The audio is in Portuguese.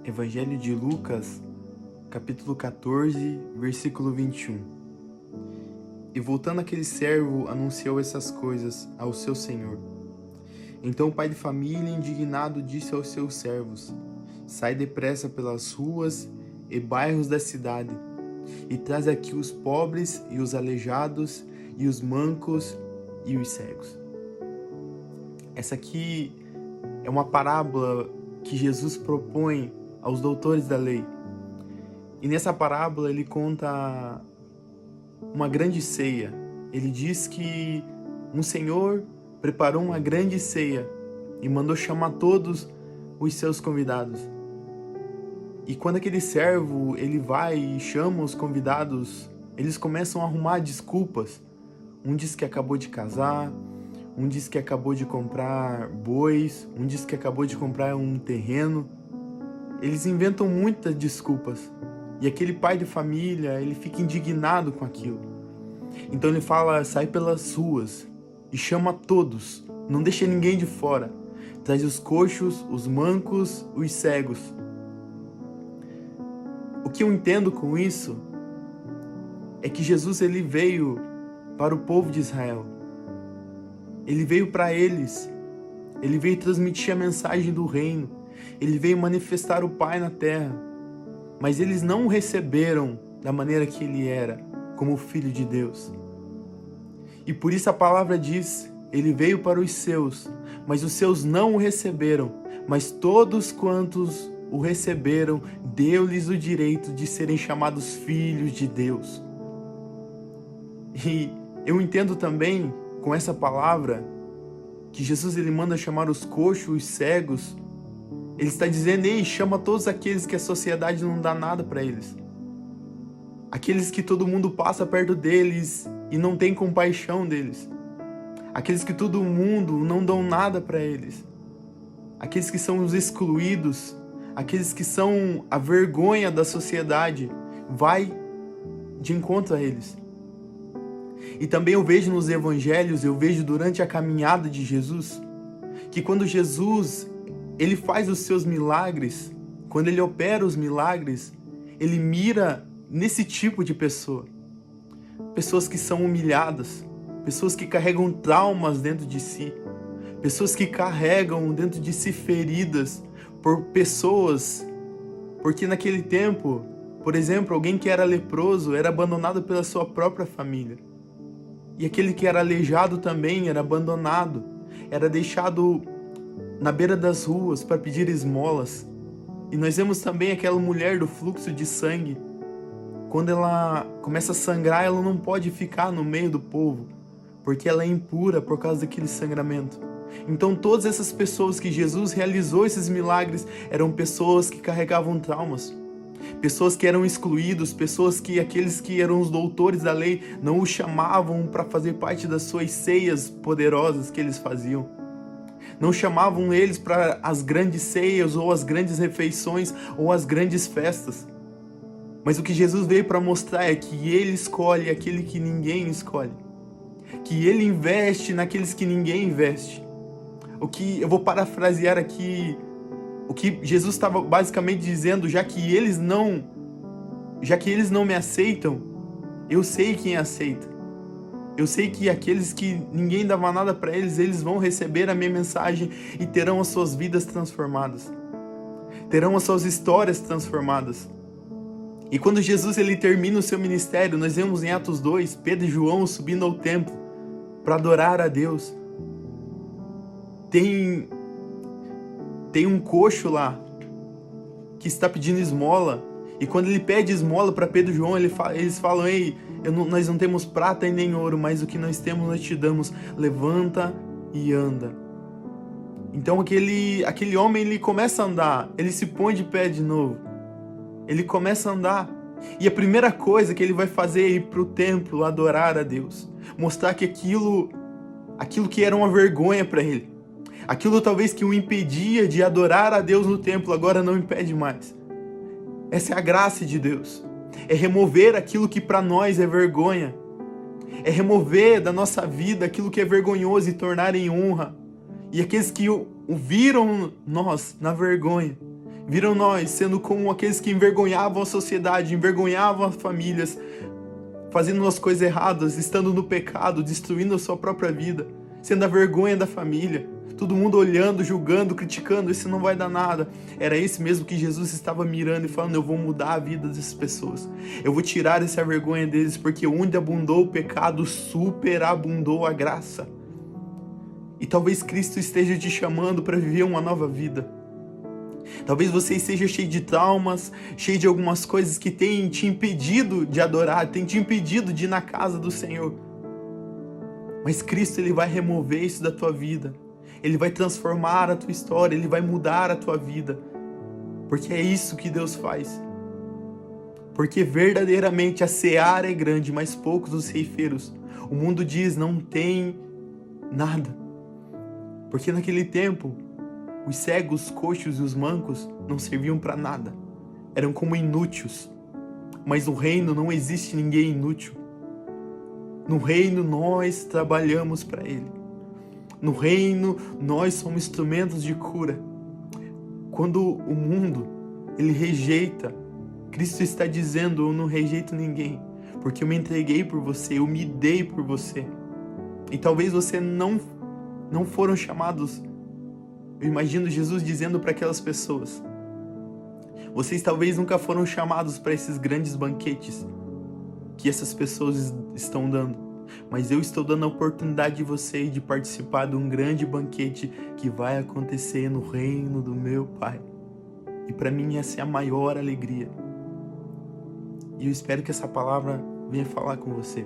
Evangelho de Lucas, capítulo 14, versículo 21. E voltando aquele servo, anunciou essas coisas ao seu senhor. Então o pai de família, indignado, disse aos seus servos: Sai depressa pelas ruas e bairros da cidade, e traz aqui os pobres e os aleijados, e os mancos e os cegos. Essa aqui é uma parábola que Jesus propõe aos doutores da lei. E nessa parábola ele conta uma grande ceia. Ele diz que um senhor preparou uma grande ceia e mandou chamar todos os seus convidados. E quando aquele servo ele vai e chama os convidados, eles começam a arrumar desculpas. Um diz que acabou de casar, um diz que acabou de comprar bois, um diz que acabou de comprar um terreno. Eles inventam muitas desculpas. E aquele pai de família, ele fica indignado com aquilo. Então ele fala: sai pelas ruas e chama todos, não deixa ninguém de fora. Traz os coxos, os mancos, os cegos. O que eu entendo com isso é que Jesus ele veio para o povo de Israel. Ele veio para eles. Ele veio transmitir a mensagem do reino. Ele veio manifestar o Pai na terra. Mas eles não o receberam da maneira que ele era, como Filho de Deus. E por isso a palavra diz: ele veio para os seus, mas os seus não o receberam. Mas todos quantos o receberam, deu-lhes o direito de serem chamados filhos de Deus. E eu entendo também, com essa palavra, que Jesus ele manda chamar os coxos, os cegos. Ele está dizendo: ei, chama todos aqueles que a sociedade não dá nada para eles. Aqueles que todo mundo passa perto deles e não tem compaixão deles. Aqueles que todo mundo não dão nada para eles. Aqueles que são os excluídos. Aqueles que são a vergonha da sociedade. Vai de encontro a eles. E também eu vejo nos evangelhos, eu vejo durante a caminhada de Jesus, que quando Jesus ele faz os seus milagres, quando ele opera os milagres, ele mira nesse tipo de pessoa. Pessoas que são humilhadas, pessoas que carregam traumas dentro de si, pessoas que carregam dentro de si feridas por pessoas, porque naquele tempo, por exemplo, alguém que era leproso era abandonado pela sua própria família. E aquele que era aleijado também era abandonado, era deixado na beira das ruas para pedir esmolas. E nós vemos também aquela mulher do fluxo de sangue. Quando ela começa a sangrar, ela não pode ficar no meio do povo, porque ela é impura por causa daquele sangramento. Então todas essas pessoas que Jesus realizou esses milagres eram pessoas que carregavam traumas. Pessoas que eram excluídos, pessoas que aqueles que eram os doutores da lei não os chamavam para fazer parte das suas ceias poderosas que eles faziam. Não chamavam eles para as grandes ceias, ou as grandes refeições, ou as grandes festas. Mas o que Jesus veio para mostrar é que ele escolhe aquele que ninguém escolhe. Que ele investe naqueles que ninguém investe. O que eu vou parafrasear aqui, o que Jesus estava basicamente dizendo: já que eles não me aceitam, eu sei quem aceita. Eu sei que aqueles que ninguém dava nada para eles, eles vão receber a minha mensagem e terão as suas vidas transformadas. Terão as suas histórias transformadas. E quando Jesus ele termina o seu ministério, nós vemos em Atos 2, Pedro e João subindo ao templo para adorar a Deus. Tem um coxo lá que está pedindo esmola. E quando ele pede esmola para Pedro e João, eles falam: ei, nós não temos prata e nem ouro, mas o que nós temos nós te damos. Levanta e anda. Então aquele homem ele começa a andar, ele se põe de pé de novo. Ele começa a andar. E a primeira coisa que ele vai fazer é ir para o templo adorar a Deus. Mostrar que aquilo que era uma vergonha para ele, aquilo talvez que o impedia de adorar a Deus no templo, agora não impede mais. Essa é a graça de Deus. É remover aquilo que para nós é vergonha. É remover da nossa vida aquilo que é vergonhoso e tornar em honra. E aqueles que viram nós na vergonha, Viram nós sendo como aqueles que envergonhavam a sociedade, envergonhavam as famílias, fazendo as coisas erradas, estando no pecado, destruindo a sua própria vida, sendo a vergonha da família. Todo mundo olhando, julgando, criticando, isso não vai dar nada. Era esse mesmo que Jesus estava mirando e falando: eu vou mudar a vida dessas pessoas. Eu vou tirar essa vergonha deles, porque onde abundou o pecado, superabundou a graça. E talvez Cristo esteja te chamando para viver uma nova vida. Talvez você esteja cheio de traumas, cheio de algumas coisas que têm te impedido de adorar, têm te impedido de ir na casa do Senhor. Mas Cristo, Ele vai remover isso da tua vida. Ele vai transformar a tua história, Ele vai mudar a tua vida. Porque é isso que Deus faz. Porque verdadeiramente a seara é grande, mas poucos os ceifeiros. O mundo diz: não tem nada. Porque naquele tempo, os cegos, os coxos e os mancos não serviam para nada. Eram como inúteis. Mas no reino não existe ninguém inútil. No reino nós trabalhamos para Ele. No reino nós somos instrumentos de cura. Quando o mundo, ele rejeita, Cristo está dizendo: eu não rejeito ninguém, porque eu me entreguei por você, eu me dei por você. E talvez você não foram chamados. Eu imagino Jesus dizendo para aquelas pessoas: vocês talvez nunca foram chamados para esses grandes banquetes que essas pessoas estão dando, mas eu estou dando a oportunidade de você de participar de um grande banquete que vai acontecer no reino do meu Pai. E para mim essa é a maior alegria. E eu espero que essa palavra venha falar com você.